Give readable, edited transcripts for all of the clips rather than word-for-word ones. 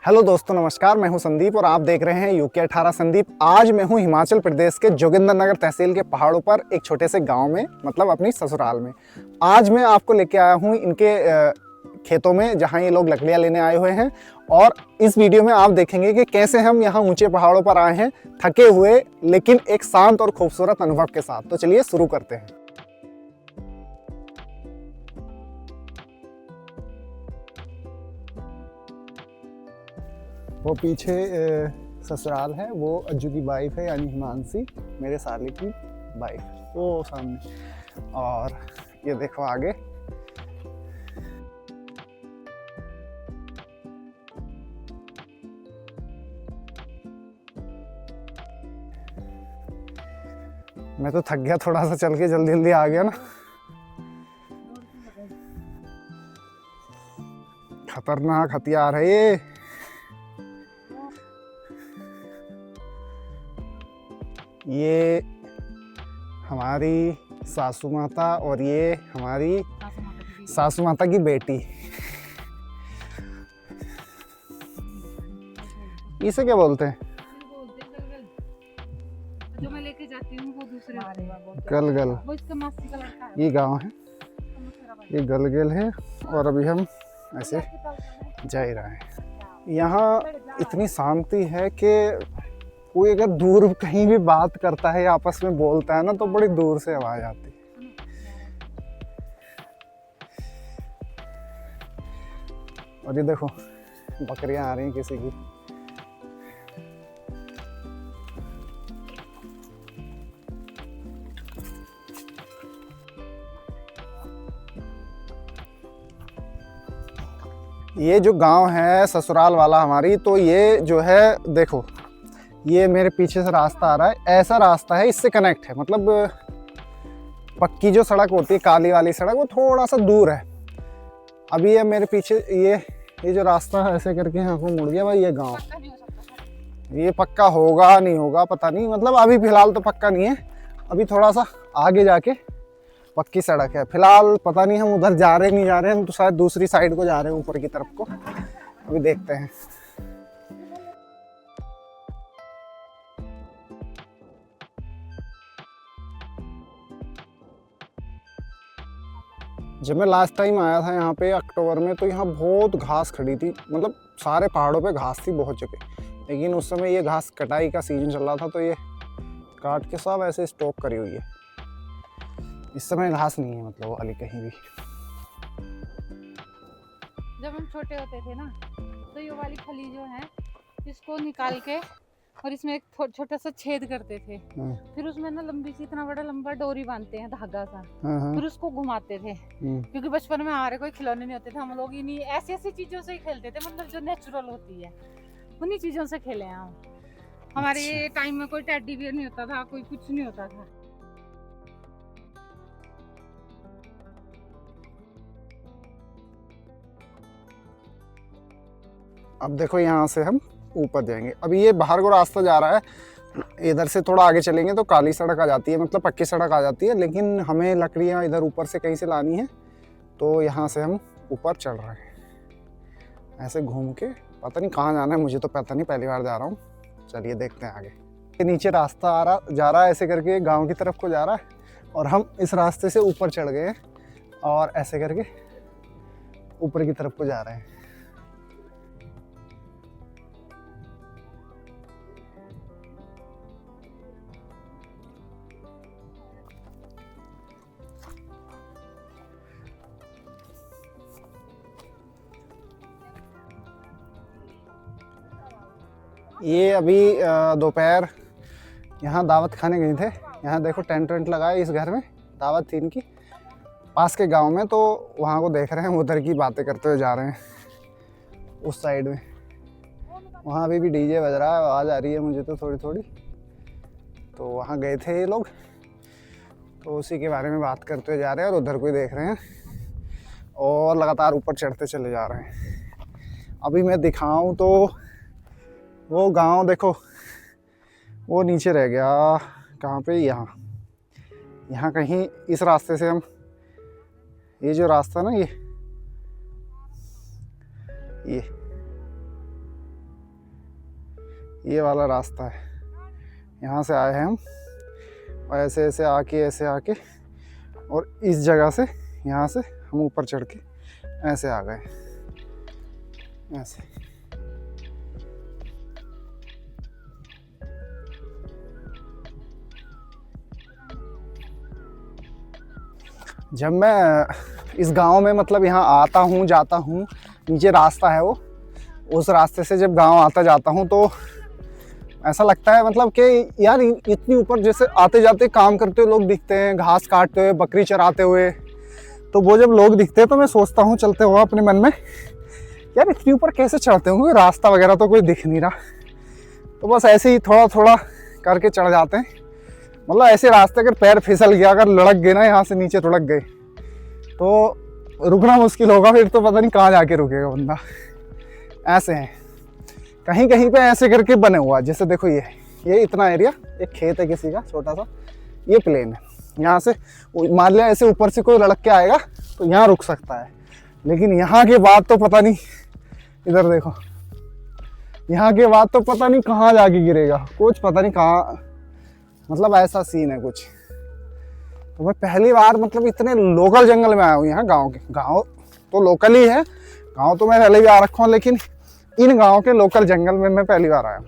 Hello दोस्तों, नमस्कार। मैं हूं संदीप और आप देख रहे हैं यूके 18 संदीप। आज मैं हूं हिमाचल प्रदेश के जोगिंद्रनगर तहसील के पहाड़ों पर एक छोटे से गांव में, मतलब अपनी ससुराल में। आज मैं आपको लेके आया हूं इनके खेतों में, जहां ये लोग लकड़ियां लेने आए हुए हैं। और इस वीडियो में आप देखेंगे कि कैसे हम यहाँ ऊंचे पहाड़ों पर आए हैं, थके हुए लेकिन एक शांत और खूबसूरत अनुभव के साथ। तो चलिए शुरू करते हैं। वो पीछे ससुराल है, वो अज्जू की वाइफ है, यानी हिमांशी, मेरे साले की वाइफ, वो सामने। और ये देखो आगे। मैं तो थक गया थोड़ा सा चल के, जल्दी जल्दी आ गया ना। खतरनाक हथियार है ये। ये हमारी सासू माता और ये हमारी सासू माता की बेटी। इसे क्या बोलते हैं? जो मैं लेके जाती हूँ वो दूसरे गलगल। वो इसका मासी का लड़का है। ये गांव है, ये गलगल है। और अभी हम ऐसे जा ही रहे हैं। यहाँ इतनी शांति है कि कोई अगर दूर कहीं भी बात करता है या आपस में बोलता है ना, तो बड़ी दूर से आवाज आती है। और ये देखो बकरियां आ रही हैं किसी की। ये जो गांव है ससुराल वाला हमारी, तो ये जो है देखो, ये मेरे पीछे से रास्ता आ रहा है, ऐसा रास्ता है, इससे कनेक्ट है। मतलब पक्की जो सड़क होती है, काली वाली सड़क, वो थोड़ा सा दूर है। अभी ये मेरे पीछे ये जो रास्ता है, ऐसे करके यहाँ को मुड़ गया भाई। ये गांव, ये पक्का होगा नहीं होगा पता नहीं, मतलब अभी फिलहाल तो पक्का नहीं है। अभी थोड़ा सा आगे जाके पक्की सड़क है। फिलहाल पता नहीं हम उधर जा रहे नहीं जा रहे हैं, हम तो शायद दूसरी साइड को जा रहे हैं, ऊपर की तरफ को। अभी देखते हैं। जब मैं लास्ट टाइम आया था यहाँ पे अक्टूबर में, तो यहाँ बहुत घास खड़ी थी। मतलब सारे पहाड़ों पे घास थी बहुत जगह, लेकिन उस समय ये घास कटाई का सीजन चल रहा था, तो ये काट के सब ऐसे स्टॉक करी हुई है। इस समय घास नहीं है, मतलब वाली कहीं भी। जब हम छोटे होते थे ना, तो ये वाली फली जो है, इसको निकाल के और इसमें एक छोटा सा छेद करते थे। फिर उसमें ना लंबी सी, इतना बड़ा लंबा डोरी बांधते हैं, धागा सा। फिर उसको घुमाते थे। क्योंकि बचपन में हमारे कोई खिलौने नहीं होते थे, हम लोग इन्हीं ऐसी ऐसी चीजों से ही खेलते थे। मतलब जो नेचुरल होती है उन्हीं चीजों से खेले हैं हम। हमारे ये टाइम में कोई टेडी बियर नहीं होता था, कोई कुछ नहीं होता था। अब देखो यहाँ से हम ऊपर जाएंगे। अभी ये बाहर को रास्ता जा रहा है, इधर से थोड़ा आगे चलेंगे तो काली सड़क आ जाती है, मतलब पक्की सड़क आ जाती है। लेकिन हमें लकड़ियाँ इधर ऊपर से कहीं से लानी है, तो यहाँ से हम ऊपर चढ़ रहे हैं ऐसे घूम के। पता नहीं कहाँ जाना है, मुझे तो पता नहीं, पहली बार जा रहा हूँ। चलिए देखते हैं आगे। नीचे रास्ता जा रहा है ऐसे करके, गाँव की तरफ को जा रहा है, और हम इस रास्ते से ऊपर चढ़ गए हैं और ऐसे करके ऊपर की तरफ को जा रहे हैं। ये अभी दोपहर यहाँ दावत खाने गए थे। यहाँ देखो टेंट वेंट लगा है, इस घर में दावत थी इनकी, पास के गांव में। तो वहाँ को देख रहे हैं, उधर की बातें करते हुए जा रहे हैं उस साइड में। वहाँ अभी भी डीजे बज रहा है, आवाज़ आ रही है मुझे तो थोड़ी थोड़ी। तो वहाँ गए थे ये लोग, तो उसी के बारे में बात करते हुए जा रहे हैं, और उधर को ही देख रहे हैं और लगातार ऊपर चढ़ते चले जा रहे हैं। अभी मैं दिखाऊं तो वो गांव देखो, वो नीचे रह गया। कहाँ पे? यहाँ कहीं इस रास्ते से हम, ये जो रास्ता ना, ये ये वाला रास्ता है, यहाँ से आए हैं हम और ऐसे ऐसे आके और इस जगह से यहाँ से हम ऊपर चढ़ के ऐसे आ गए, ऐसे। जब मैं इस गांव में मतलब यहाँ आता हूँ जाता हूँ, नीचे रास्ता है वो, उस रास्ते से जब गांव आता जाता हूँ तो ऐसा लगता है मतलब कि यार इतनी ऊपर जैसे आते जाते काम करते हुए लोग दिखते हैं, घास काटते हुए, बकरी चराते हुए। तो वो जब लोग दिखते हैं तो मैं सोचता हूँ चलते हुए अपने मन में, यार इतनी ऊपर कैसे चढ़ते होंगे, रास्ता वगैरह तो कोई दिख नहीं रहा। तो बस ऐसे ही थोड़ा थोड़ा करके चढ़ जाते हैं। मतलब ऐसे रास्ते अगर पैर फिसल गया, अगर लड़क गए ना, यहाँ से नीचे लुढ़क गए तो रुकना मुश्किल होगा, फिर तो पता नहीं कहाँ जाके रुकेगा बंदा। ऐसे हैं, कहीं कहीं पे ऐसे करके बने हुआ। जैसे देखो ये इतना एरिया, एक खेत है किसी का छोटा सा, ये प्लेन है। यहाँ से मान लिया ऐसे ऊपर से कोई लड़क के आएगा तो यहाँ रुक सकता है, लेकिन यहाँ के बाद तो पता नहीं, इधर देखो, यहाँ के बाद तो पता नहीं कहाँ जाके गिरेगा, कुछ पता नहीं कहाँ, मतलब ऐसा सीन है कुछ। तो मैं पहली बार मतलब इतने लोकल जंगल में आया हूँ। यहाँ गाँव तो लोकल ही है, गाँव तो मैं पहले भी आ रखा हूँ, लेकिन इन गाँव के लोकल जंगल में मैं पहली बार आया हूँ।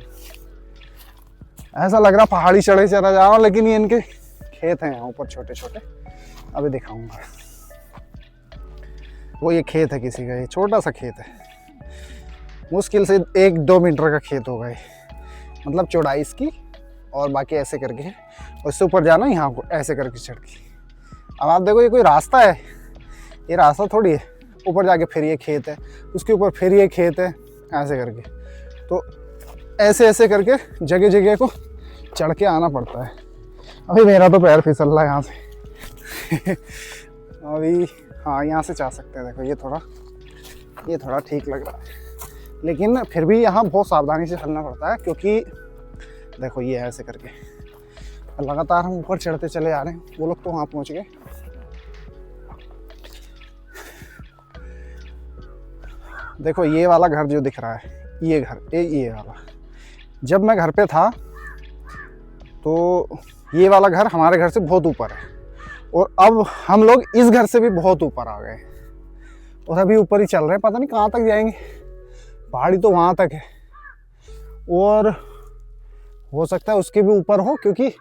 ऐसा लग रहा पहाड़ी चढ़े चला जाऊँ, लेकिन ये इनके खेत हैं यहाँ ऊपर छोटे छोटे, अभी दिखाऊंगा। वो ये खेत है किसी का, ये छोटा सा खेत है, मुश्किल से 1-2 मीटर का खेत होगा ये, मतलब चौड़ाई इसकी, और बाकी ऐसे करके है। उससे ऊपर जाना यहाँ को ऐसे करके चढ़ के। अब आप देखो ये कोई रास्ता है, ये रास्ता थोड़ी है। ऊपर जाके फिर ये खेत है, उसके ऊपर फिर ये खेत है, ऐसे करके। तो ऐसे ऐसे करके जगह जगह को चढ़ के आना पड़ता है। अभी मेरा तो पैर फिसल रहा है यहाँ से अभी हाँ, यहाँ से जा सकते हैं। देखो ये थोड़ा ठीक लग रहा है, लेकिन फिर भी यहाँ बहुत सावधानी से चलना पड़ता है, क्योंकि देखो ये ऐसे करके लगातार हम ऊपर चढ़ते चले आ रहे हैं। वो लोग तो वहाँ पहुँच गए। देखो ये वाला घर जो दिख रहा है, ये घर, ये वाला, जब मैं घर पे था तो ये वाला घर हमारे घर से बहुत ऊपर है, और अब हम लोग इस घर से भी बहुत ऊपर आ गए और अभी ऊपर ही चल रहे हैं। पता नहीं कहाँ तक जाएंगे, पहाड़ी तो वहाँ तक है, और हो सकता है उसके भी ऊपर हो, क्योंकि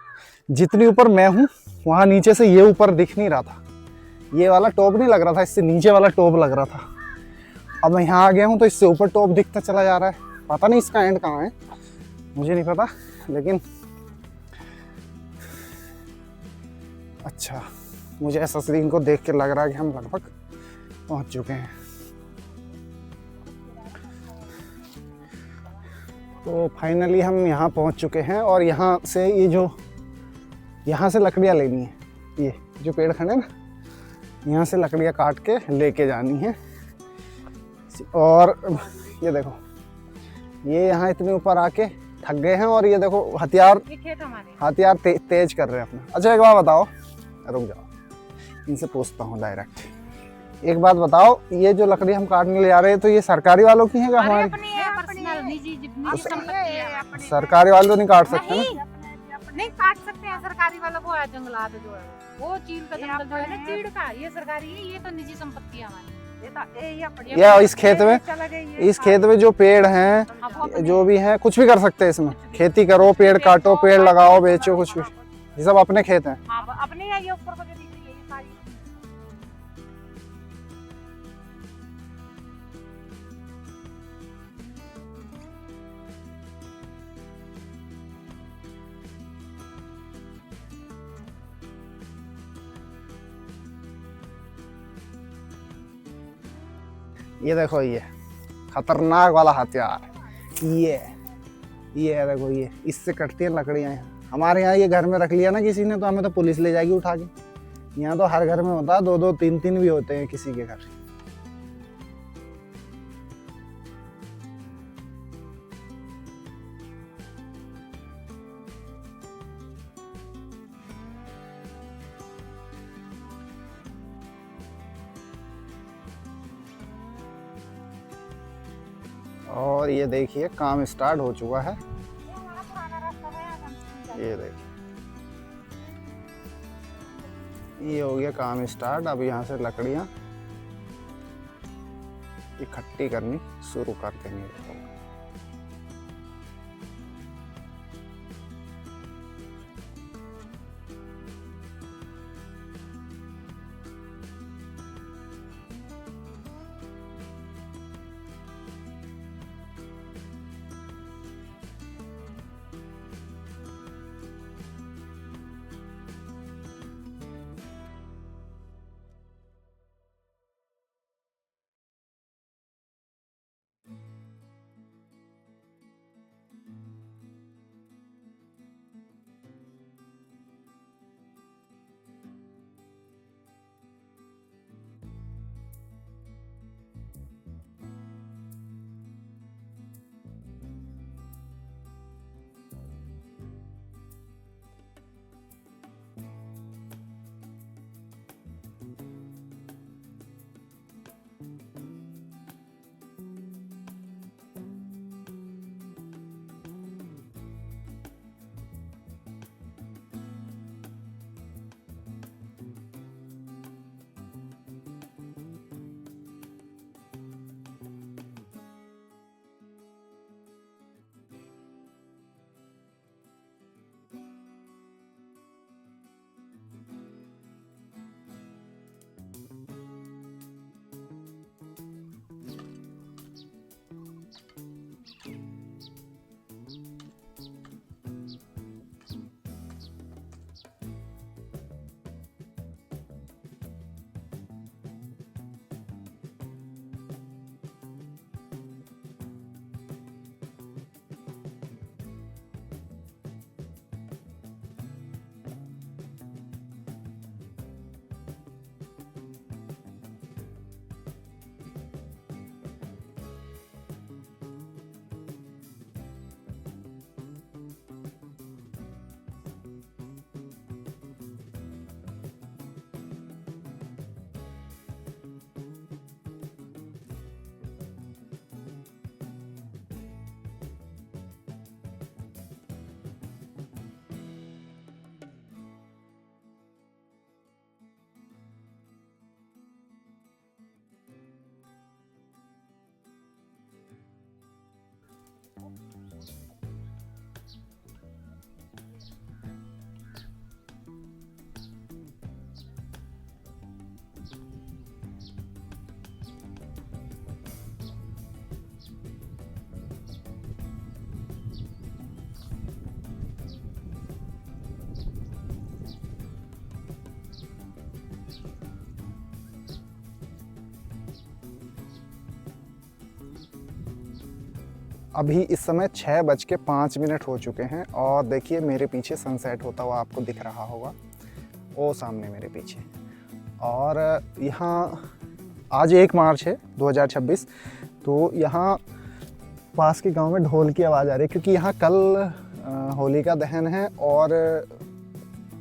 जितनी ऊपर मैं हूँ वहाँ नीचे से ये ऊपर दिख नहीं रहा था। ये वाला टॉप नहीं लग रहा था, इससे नीचे वाला टॉप लग रहा था। अब मैं यहाँ आ गया हूँ तो इससे ऊपर टॉप दिखता चला जा रहा है। पता नहीं इसका एंड कहाँ है, मुझे नहीं पता, लेकिन अच्छा, मुझे ऐसा सीन को देख के लग रहा है कि हम लगभग पहुँच चुके हैं। तो फाइनली हम यहाँ पहुँच चुके हैं, और यहाँ से ये जो यहाँ से लकड़ियाँ लेनी है, ये जो पेड़ खड़े ना, यहाँ से लकड़ियाँ काट के लेके जानी है। और ये देखो, ये यहाँ इतने ऊपर आके थक गए हैं, और ये देखो हथियार तेज कर रहे हैं अपना। अच्छा एक बात बताओ, रुक जाओ, इनसे पूछता हूँ डायरेक्ट। एक बात बताओ, ये जो लकड़ी हम काटने ले जा रहे हैं तो ये सरकारी वालों की है या हमारी? सरकारी वाले तो नहीं काट सकते ना? नहीं काट सकते हैं, सरकारी वाला वो है जंगलात जो है, वो चीड़ का जंगल जो है ना, चीड़ का, ये सरकारी है, ये तो निजी संपत्ति है हमारी। या इस खेत में जो पेड़ हैं, जो भी हैं, कुछ भी कर सकते हैं इसमें, खेती करो, पेड़ काटो, पेड़ लगाओ, बेचो, कुछ भी, ये सब अपने खेत हैं। अपने ये ऊपर को जो दिख रही है ये सारी। ये देखो, ये खतरनाक वाला हथियार, ये है, देखो ये इससे कटती है लकड़ियाँ। हमारे यहाँ ये घर में रख लिया ना किसी ने तो हमें तो पुलिस ले जाएगी उठा के। यहाँ तो हर घर में होता है, 2-2 3-3 भी होते हैं किसी के घर। और ये देखिए काम स्टार्ट हो चुका है, ये देखिए, ये हो गया काम स्टार्ट। अब यहाँ से लकड़ियाँ इकट्ठी करनी शुरू कर देंगे। अभी इस समय 6:05 हो चुके हैं और देखिए मेरे पीछे सनसेट होता हुआ आपको दिख रहा होगा, वो सामने मेरे पीछे। और यहाँ आज 1 मार्च है 2026, तो यहाँ पास के गांव में ढोल की आवाज़ आ रही है क्योंकि यहाँ कल होलिका दहन है और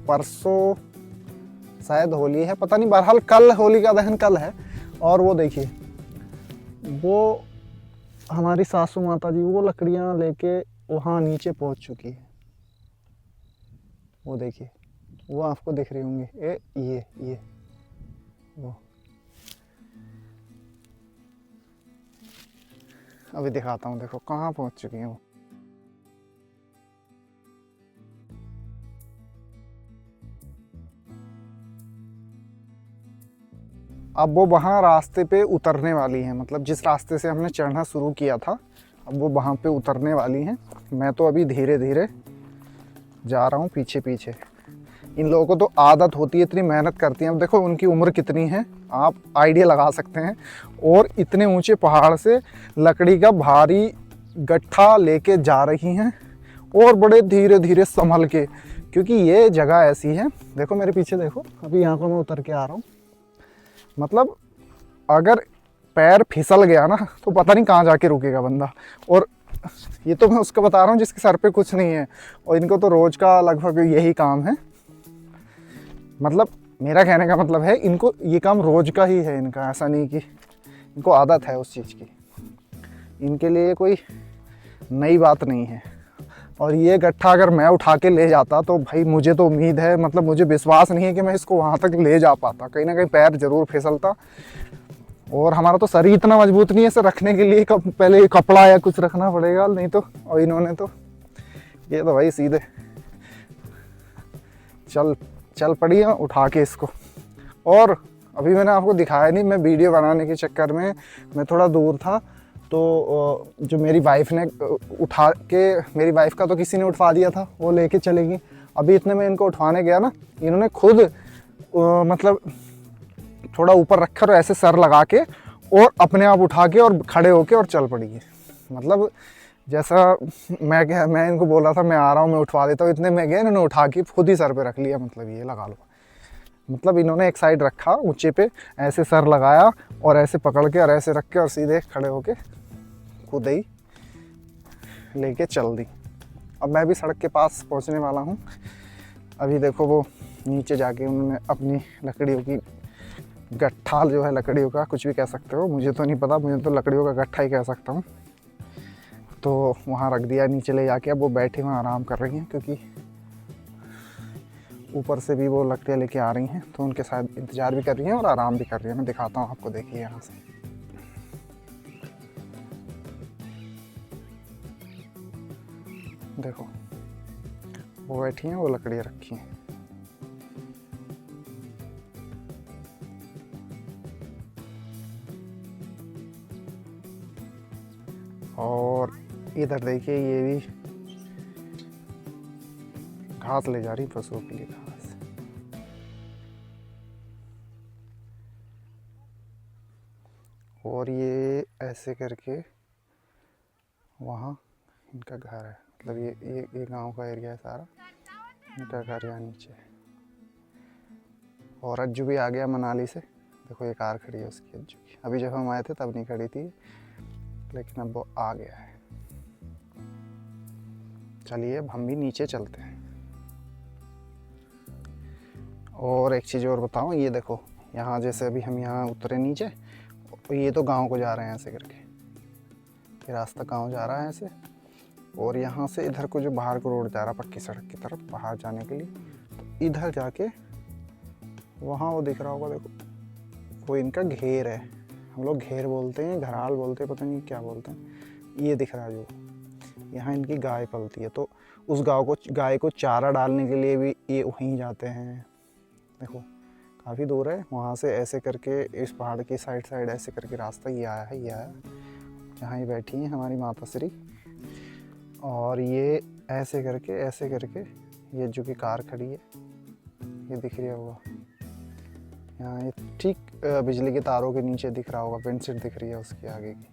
परसों शायद होली है, पता नहीं, बहरहाल कल होलिका दहन कल है। और वो देखिए, वो हमारी सासू माता जी वो लकड़ियाँ लेके वहाँ नीचे पहुँच चुकी है। वो देखिए, वो आपको दिख रही होंगी, ये वो अभी दिखाता हूँ, देखो कहाँ पहुँच चुकी है वो। अब वो वहाँ रास्ते पे उतरने वाली हैं, मतलब जिस रास्ते से हमने चढ़ना शुरू किया था अब वो वहाँ पे उतरने वाली हैं। मैं तो अभी धीरे धीरे जा रहा हूँ पीछे पीछे। इन लोगों को तो आदत होती है, इतनी मेहनत करती हैं। अब देखो उनकी उम्र कितनी है, आप आइडिया लगा सकते हैं। और इतने ऊंचे पहाड़ से लकड़ी का भारी गट्ठा लेके जा रही हैं और बड़े धीरे धीरे संभल के, क्योंकि ये जगह ऐसी है। देखो मेरे पीछे देखो, अभी यहाँ को मैं उतर के आ रहा हूँ। मतलब अगर पैर फिसल गया ना तो पता नहीं कहाँ जाके रुकेगा बंदा। और ये तो मैं उसको बता रहा हूँ जिसके सर पे कुछ नहीं है, और इनको तो रोज का लगभग यही काम है। मतलब मेरा कहने का मतलब है इनको ये काम रोज का ही है इनका, ऐसा नहीं कि इनको आदत है उस चीज़ की। इनके लिए कोई नई बात नहीं है। और ये गट्ठा अगर मैं उठा के ले जाता तो भाई मुझे तो उम्मीद है, मतलब मुझे विश्वास नहीं है कि मैं इसको वहाँ तक ले जा पाता, कहीं ना कहीं पैर जरूर फिसलता। और हमारा तो शरीर इतना मजबूत नहीं है इसे रखने के लिए, पहले कपड़ा या कुछ रखना पड़ेगा, नहीं तो। और इन्होंने तो ये तो भाई सीधे चल पड़ी है उठा के इसको। और अभी मैंने आपको दिखाया नहीं, मैं वीडियो बनाने के चक्कर में मैं थोड़ा दूर था, तो जो मेरी वाइफ ने उठा के, मेरी वाइफ का तो किसी ने उठवा दिया था, वो लेके चलेगी। अभी इतने में इनको उठवाने गया ना, इन्होंने खुद मतलब थोड़ा ऊपर रखा और ऐसे सर लगा के और अपने आप उठा के और खड़े होके और चल पड़ी है। मतलब जैसा मैं इनको बोल रहा था मैं आ रहा हूँ, मैं उठवा देता हूँ, इतने में गए इन्होंने उठा के खुद ही सर पे रख लिया। मतलब ये लगा लो, मतलब इन्होंने एक साइड रखा ऊंचे पे, ऐसे सर लगाया और ऐसे पकड़ के और ऐसे रख के और सीधे खड़े होके खुद ही लेके चल दी। अब मैं भी सड़क के पास पहुंचने वाला हूं। अभी देखो वो नीचे जाके उन्होंने अपनी लकड़ियों की गट्ठा जो है, लकड़ियों का कुछ भी कह सकते हो, मुझे तो नहीं पता, मुझे तो लकड़ियों का गट्ठा ही कह सकता हूँ, तो वहाँ रख दिया नीचे ले जाके। अब वो बैठे वहाँ आराम कर रही हैं, क्योंकि ऊपर से भी वो लकड़ियाँ लेके आ रही हैं, तो उनके साथ इंतज़ार भी कर रही हैं और आराम भी कर रही हैं। मैं दिखाता हूँ आपको, देखिए यहाँ से देखो वो बैठी हैं, वो लकड़ियाँ रखी हैं। और इधर देखिए ये भी घास ले जा रही पशुओं के लिए, घास। और ये ऐसे करके वहाँ इनका घर है, मतलब ये गांव का एरिया है सारा, इनका घर यहाँ नीचे है। और अज्जू भी आ गया मनाली से, देखो ये कार खड़ी है उसकी, अज्जू की। अभी जब हम आए थे तब नहीं खड़ी थी, लेकिन अब वो आ गया है। चलिए अब हम भी नीचे चलते हैं। और एक चीज़ और बताऊं, ये देखो यहाँ जैसे अभी हम यहाँ उतरे नीचे, ये तो गांव को जा रहे हैं ऐसे करके, ये रास्ता गांव जा रहा है ऐसे। और यहाँ से इधर को जो बाहर को रोड जा रहा है पक्की सड़क की तरफ बाहर जाने के लिए, तो इधर जाके वहाँ वो दिख रहा होगा, देखो वो इनका घेर है, हम लोग घेर बोलते हैं, घराल बोलते हैं, पता नहीं क्या बोलते हैं। ये दिख रहा है जो यहाँ इनकी गाय पलती है, तो उस गाय को चारा डालने के लिए भी ये वहीं जाते हैं। देखो काफ़ी दूर है, वहाँ से ऐसे करके इस पहाड़ की साइड ऐसे करके रास्ता ये आया है, ये आया जहाँ ये बैठी हैं हमारी माता श्री। और ये ऐसे करके ये जो कि कार खड़ी है, ये दिख रहा होगा यहाँ, ये ठीक बिजली के तारों के नीचे दिख रहा होगा, पेंट सेट दिख रही है उसकी आगे की।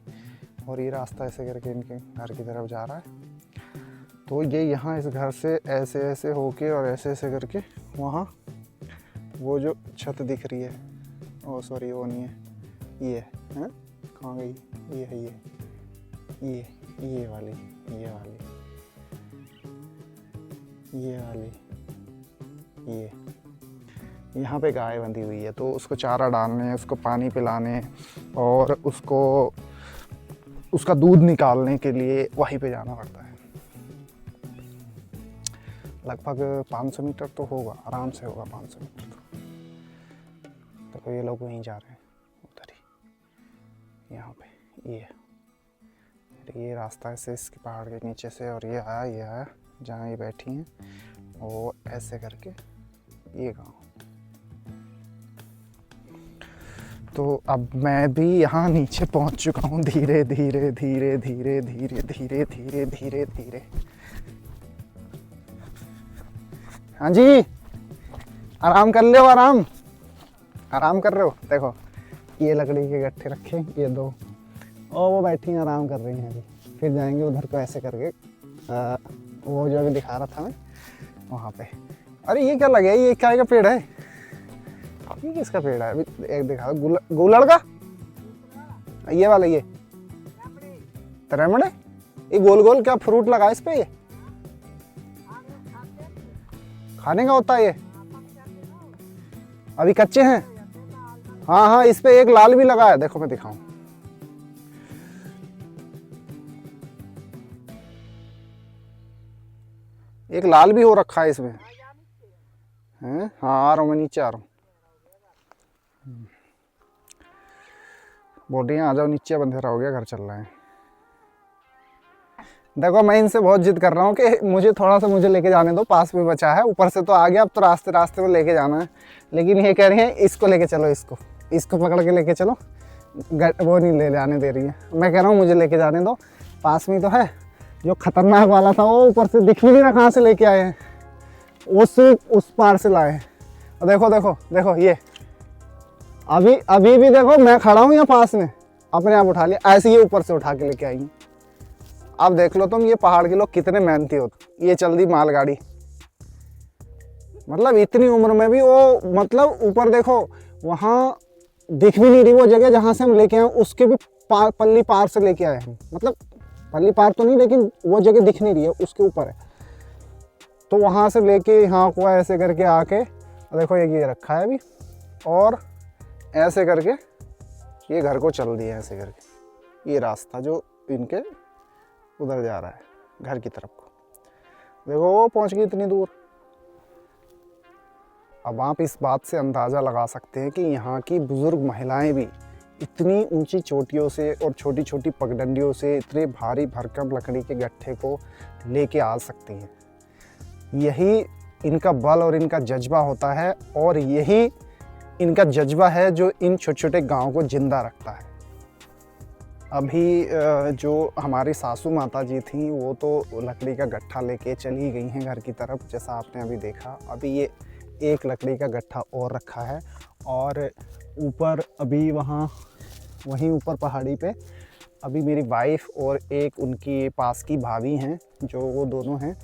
और ये रास्ता ऐसे करके इनके घर की तरफ जा रहा है। तो ये यहाँ इस घर से ऐसे होके और ऐसे करके वहाँ वो जो छत दिख रही है, ओ सॉरी वो नहीं है, ये है, कहाँ गई, ये है, ये वाली, ये यहाँ पे गाय बंधी हुई है, तो उसको चारा डालने, उसको पानी पिलाने और उसका दूध निकालने के लिए वहीं पे जाना पड़ता है। लगभग 500 मीटर तो होगा, आराम से होगा 500 मीटर तो ये लोग वहीं जा रहे हैं उधर ही, यहाँ पे ये रास्ता ऐसे इसके पहाड़ के नीचे से, और ये आया जहाँ ये बैठी हैं, वो ऐसे करके ये गाँव। तो अब मैं भी यहाँ नीचे पहुँच चुका हूँ, धीरे धीरे। हाँ जी, आराम कर लो, आराम कर रहे हो। देखो ये लकड़ी के गट्ठे रखे, ये दो, और वो बैठी हैं आराम कर रही हैं। अभी फिर जाएंगे उधर को ऐसे करके, वो जो अभी दिखा रहा था मैं वहाँ पे। अरे ये क्या लगे, ये क्या का पेड़ है, ये किसका पेड़ है? अभी एक दिखा, गुलड़ का, ये वाला, ये तरमड़े, ये गोल गोल क्या फ्रूट लगा इस पे, ये खाने का होता है ये? अभी कच्चे हैं। हाँ, इस पे एक लाल भी लगा है, देखो मैं दिखाऊं। एक लाल भी हो रखा है इसमें हैं। हाँ आ रहा हूँ मैं, नीचे आ रहा हूँ। बोटियाँ आ जाओ नीचे, अब अंधेरा हो गया, घर चल रहे हैं। देखो मैं इनसे बहुत जिद कर रहा हूँ कि मुझे थोड़ा सा मुझे लेके जाने दो, पास में बचा है, ऊपर से तो आ गया, अब तो रास्ते रास्ते में लेके जाना है। लेकिन ये कह रही है इसको लेके चलो, इसको पकड़ के लेके चलो, वो नहीं ले जाने दे रही है। मैं कह रहा हूँ मुझे लेके जाने दो, पास में तो है। जो खतरनाक वाला था वो ऊपर से दिख भी नहीं रहा, कहाँ से लेके आए हैं, उस पार से लाए हैं। और देखो देखो देखो, ये अभी भी देखो मैं खड़ा हूँ यहाँ पास में, अपने आप उठा लिया, ऐसे ही ऊपर से उठा के लेके आएंगे। अब देख लो तुम, ये पहाड़ के लोग कितने मेहनती होते। ये चल दी मालगाड़ी, मतलब इतनी उम्र में भी वो, मतलब ऊपर देखो वहाँ दिख भी नहीं रही वो जगह जहाँ से हम लेके आए, उसके भी पल्ली पार से लेके आए हम। मतलब पल्ली पार तो नहीं, लेकिन वो जगह दिख नहीं रही है, उसके ऊपर है। तो वहाँ से लेके यहाँ को ऐसे करके आके देखो ये रखा है अभी, और ऐसे करके ये घर को चल दिया ऐसे करके। ये रास्ता जो इनके उधर जा रहा है घर की तरफ को, देखो वो पहुंच गई इतनी दूर। अब आप इस बात से अंदाज़ा लगा सकते हैं कि यहाँ की बुज़ुर्ग महिलाएं भी इतनी ऊंची चोटियों से और छोटी छोटी पगडंडियों से इतने भारी भरकम लकड़ी के गट्ठे को लेके आ सकती हैं। यही इनका बल और इनका जज्बा होता है, और यही इनका जज्बा है जो इन छोटे छोटे गाँव को जिंदा रखता है। अभी जो हमारी सासू माता जी थी वो तो लकड़ी का गट्ठा लेके चली गई हैं घर की तरफ, जैसा आपने अभी देखा। अभी ये एक लकड़ी का गट्ठा और रखा है, और ऊपर अभी वहीं ऊपर पहाड़ी पे अभी मेरी वाइफ और एक उनकी पास की भाभी हैं, जो वो दोनों हैं।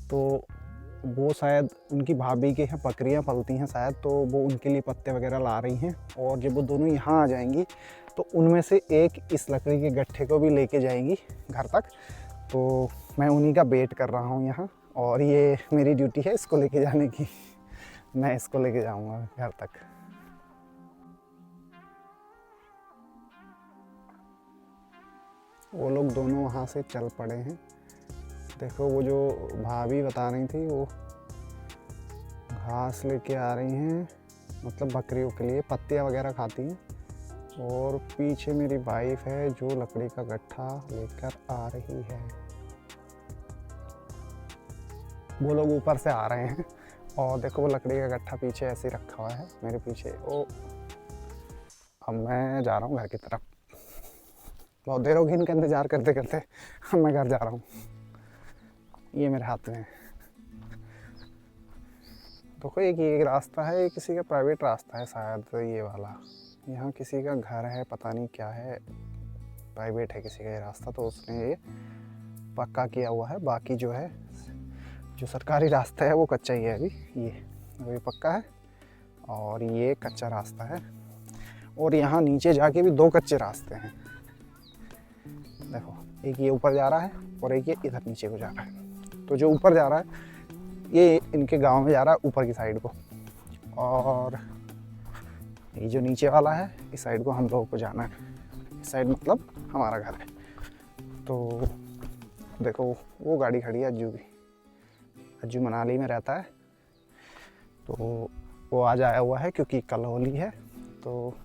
तो वो शायद उनकी भाभी के यहाँ बकरियाँ पलती हैं शायद, तो वो उनके लिए पत्ते वगैरह ला रही हैं। और जब वो दोनों यहाँ आ जाएंगी तो उनमें से एक इस लकड़ी के गट्ठे को भी लेके जाएंगी घर तक। तो मैं उन्हीं का वेट कर रहा हूँ यहाँ, और ये मेरी ड्यूटी है इसको लेके जाने की। मैं इसको लेके जाऊँगा घर तक। वो लोग दोनों वहाँ से चल पड़े हैं। देखो वो जो भाभी बता रही थी वो घास लेके आ रही हैं, मतलब बकरियों के लिए पत्तियाँ वगैरह खाती हैं। और पीछे मेरी वाइफ है जो लकड़ी का गट्ठा लेकर आ रही है। वो लोग ऊपर से आ रहे हैं, और देखो वो लकड़ी का गट्ठा पीछे ऐसे ही रखा हुआ है मेरे पीछे। ओ अब मैं जा रहा हूँ घर की तरफ। बहुत देर होगी इनका इंतज़ार करते करते, मैं घर जा रहा हूँ। ये मेरे हाथ में है। देखो ये रास्ता है, ये किसी का प्राइवेट रास्ता है शायद, ये वाला। यहाँ किसी का घर है, पता नहीं क्या है, प्राइवेट है किसी का ये रास्ता, तो उसने ये पक्का किया हुआ है। बाकी जो है जो सरकारी रास्ता है वो कच्चा ही है अभी। ये पक्का है, और ये कच्चा रास्ता है। और यहाँ नीचे जाके भी दो कच्चे रास्ते हैं। देखो एक ये ऊपर जा रहा है, और एक ये इधर नीचे को जा रहा है। तो जो ऊपर जा रहा है ये इनके गांव में जा रहा है, ऊपर की साइड को, और ये जो नीचे वाला है इस साइड को हम लोगों को जाना है। इस साइड मतलब हमारा घर है। तो देखो वो गाड़ी खड़ी है अज्जू की। अज्जू मनाली में रहता है, तो वो आज आया हुआ है क्योंकि कल होली है, तो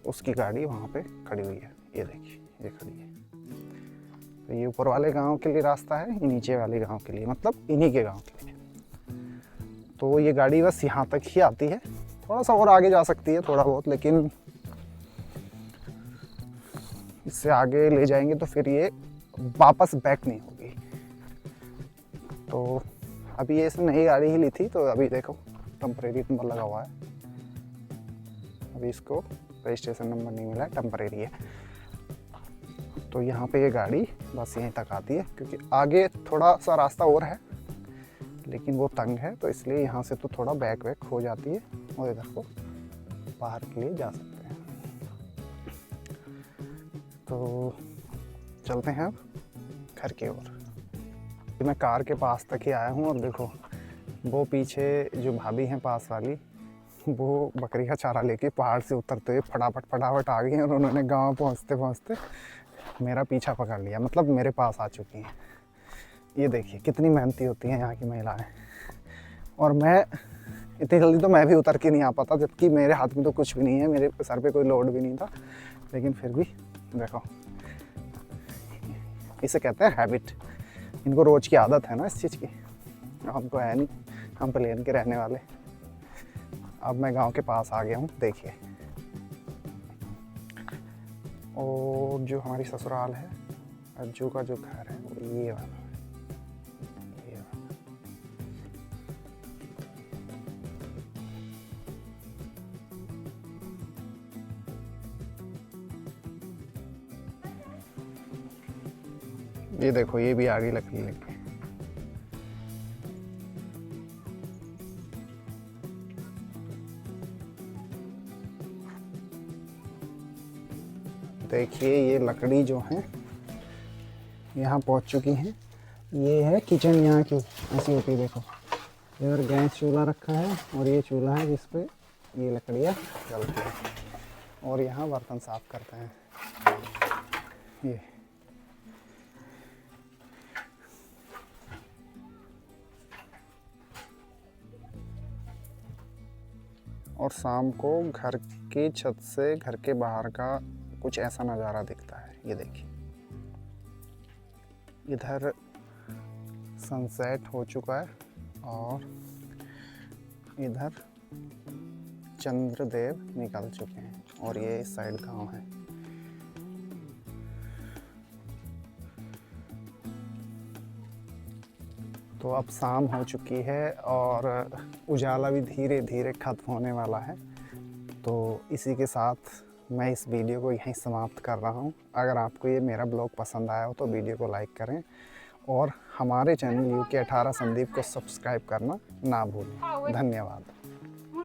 उसकी गाड़ी वहाँ पे खड़ी हुई है। ये देखिए ये खड़ी है। तो ये ऊपर वाले गांव के लिए रास्ता है, ये नीचे वाले गांव के लिए, मतलब इन्हीं के गांव के लिए। तो ये गाड़ी बस यहाँ तक ही आती है, थोड़ा सा और आगे जा सकती है थोड़ा बहुत, लेकिन इससे आगे ले जाएंगे तो फिर ये वापस बैक नहीं होगी। तो अभी ये इसने नई गाड़ी ही ली थी, तो अभी देखो टेम्परेरी नंबर लगा हुआ है। अभी इसको रजिस्ट्रेशन नंबर नहीं मिला है, टेम्परेरी है। तो यहाँ पे ये गाड़ी बस यहीं तक आती है, क्योंकि आगे थोड़ा सा रास्ता और है लेकिन वो तंग है, तो इसलिए यहाँ से तो थोड़ा बैक हो जाती है, और इधर को बाहर के लिए जा सकते हैं। तो चलते हैं अब घर की ओर। मैं कार के पास तक ही आया हूँ, और देखो वो पीछे जो भाभी हैं पास वाली, वो बकरी का चारा लेके पहाड़ से उतरते हुए फटाफट आ गई, और उन्होंने गांव पहुँचते पहुँचते मेरा पीछा पकड़ लिया, मतलब मेरे पास आ चुकी हैं। ये देखिए कितनी मेहनती होती हैं यहाँ की महिलाएं। और मैं इतनी जल्दी तो मैं भी उतर के नहीं आ पाता, जबकि मेरे हाथ में तो कुछ भी नहीं है, मेरे सर पे कोई लोड भी नहीं था, लेकिन फिर भी देखो, इसे कहते हैं हैबिट। इनको रोज की आदत है ना इस चीज़ की, हमको है नहीं, हम प्लेन के रहने वाले। अब मैं गांव के पास आ गया हूँ, देखिए। और जो हमारी ससुराल है, अज्जू का जो घर है वो ये वाला है, ये वाला। ये देखो, ये भी आगे लकड़ी लेके। देखिए ये लकड़ी जो है यहाँ पहुँच चुकी हैं। ये है किचन यहाँ की, ऐसी होती है देखो। इधर गैस चूल्हा रखा है और ये चूल्हा है जिस पे ये लकड़ियाँ जलती हैं, और यहाँ बर्तन साफ करते हैं ये। और शाम को घर की छत से घर के बाहर का कुछ ऐसा नज़ारा दिखता है, ये देखिए। इधर सनसेट हो चुका है और इधर चंद्रदेव निकल चुके हैं, और ये इस साइड गाँव है। तो अब शाम हो चुकी है और उजाला भी धीरे धीरे खत्म होने वाला है। तो इसी के साथ मैं इस वीडियो को यहीं समाप्त कर रहा हूं। अगर आपको ये मेरा ब्लॉग पसंद आया हो तो वीडियो को लाइक करें और हमारे चैनल UK18 संदीप को सब्सक्राइब करना ना भूलें। धन्यवाद।